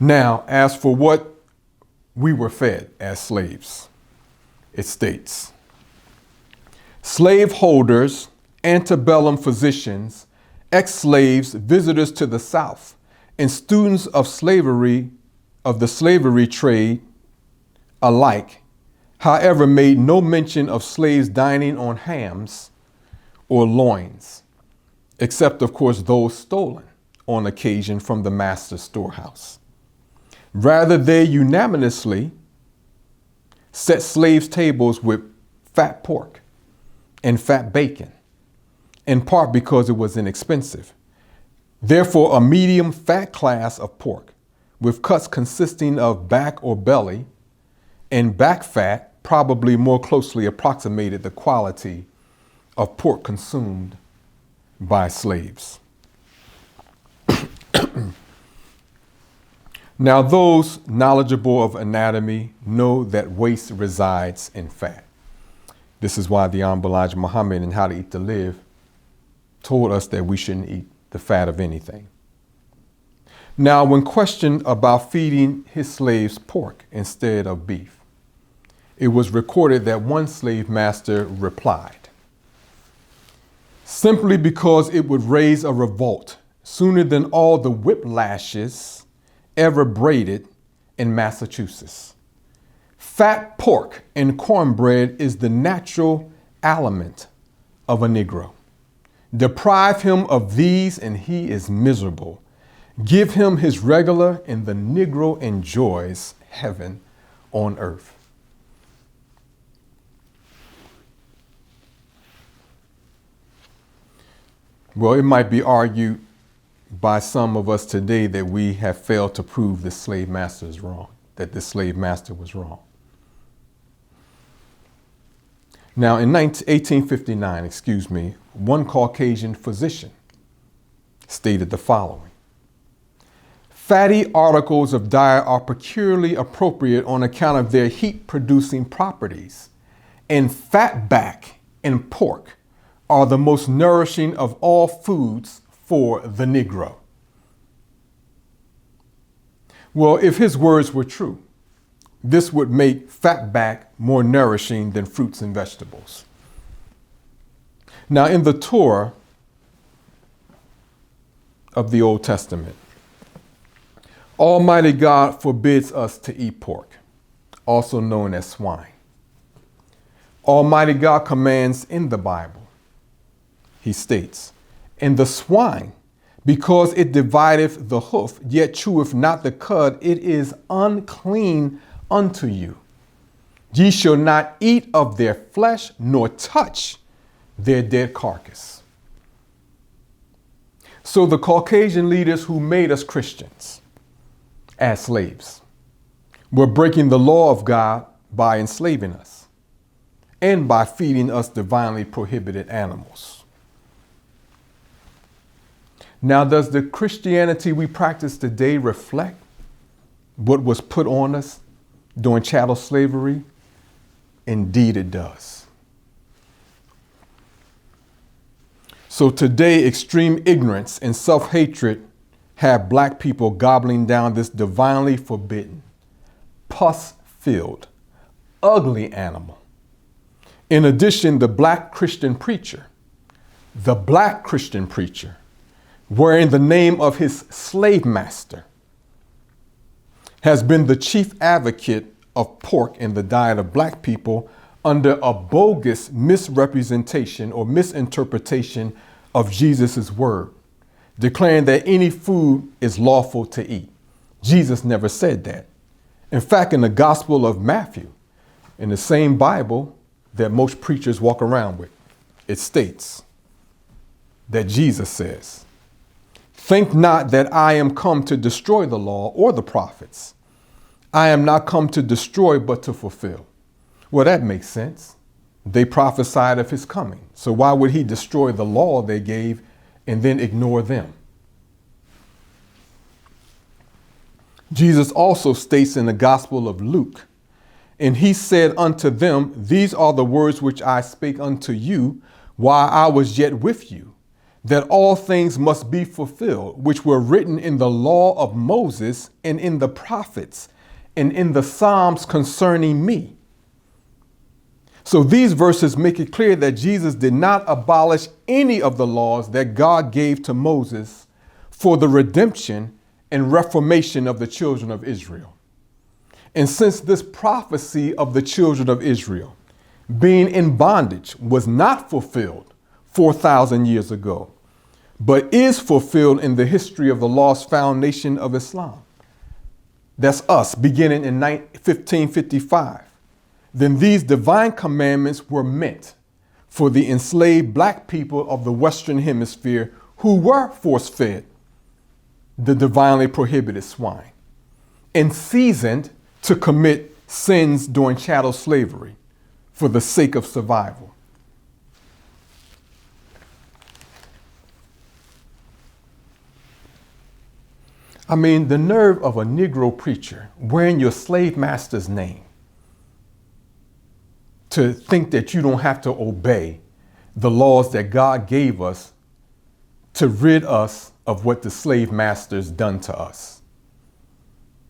Now, as for what we were fed as slaves, it states, slaveholders, antebellum physicians, ex-slaves, visitors to the South, and students of slavery, of the slavery trade alike, however, made no mention of slaves dining on hams or loins, except, of course, those stolen on occasion from the master's storehouse. Rather, they unanimously set slaves' tables with fat pork and fat bacon, in part because it was inexpensive. Therefore, a medium fat class of pork, with cuts consisting of back or belly, and back fat probably more closely approximated the quality of pork consumed by slaves. Now, those knowledgeable of anatomy know that waste resides in fat. This is why the Honorable Elijah Muhammad in How to Eat to Live told us that we shouldn't eat the fat of anything. Now, when questioned about feeding his slaves pork instead of beef, it was recorded that one slave master replied, simply because it would raise a revolt sooner than all the whiplashes ever braided in Massachusetts. Fat pork and cornbread is the natural aliment of a Negro. Deprive him of these and he is miserable. Give him his regular and the Negro enjoys heaven on earth. Well, it might be argued by some of us today that we have failed to prove the slave master is wrong, that the slave master was wrong. Now, in 1859, one Caucasian physician stated the following: fatty articles of diet are peculiarly appropriate on account of their heat-producing properties, and fatback and pork are the most nourishing of all foods for the Negro. Well, if his words were true, this would make fatback more nourishing than fruits and vegetables. Now, in the Torah of the Old Testament, Almighty God forbids us to eat pork, also known as swine. Almighty God commands in the Bible, he states, and the swine, because it divideth the hoof, yet cheweth not the cud, it is unclean unto you. Ye shall not eat of their flesh, nor touch their dead carcass. So the Caucasian leaders who made us Christians as slaves were breaking the law of God by enslaving us and by feeding us divinely prohibited animals. Now, does the Christianity we practice today reflect what was put on us during chattel slavery? Indeed, it does. So today, extreme ignorance and self-hatred have black people gobbling down this divinely forbidden, pus-filled, ugly animal. In addition, the black Christian preacher, wearing the name of his slave master, has been the chief advocate of pork in the diet of black people under a bogus misrepresentation or misinterpretation of Jesus' word, declaring that any food is lawful to eat. Jesus never said that. In fact, in the Gospel of Matthew, in the same Bible that most preachers walk around with, it states that Jesus says, think not that I am come to destroy the law or the prophets. I am not come to destroy, but to fulfill. Well, that makes sense. They prophesied of his coming. So why would he destroy the law they gave and then ignore them? Jesus also states in the Gospel of Luke, and he said unto them, these are the words which I spake unto you while I was yet with you, that all things must be fulfilled, which were written in the law of Moses and in the prophets and in the Psalms concerning me. So these verses make it clear that Jesus did not abolish any of the laws that God gave to Moses for the redemption and reformation of the children of Israel. And since this prophecy of the children of Israel being in bondage was not fulfilled 4,000 years ago, but is fulfilled in the history of the lost foundation of Islam, that's us, beginning in 1555, then these divine commandments were meant for the enslaved black people of the Western Hemisphere who were force-fed the divinely prohibited swine and seasoned to commit sins during chattel slavery for the sake of survival. I mean, the nerve of a Negro preacher wearing your slave master's name to think that you don't have to obey the laws that God gave us to rid us of what the slave master's done to us.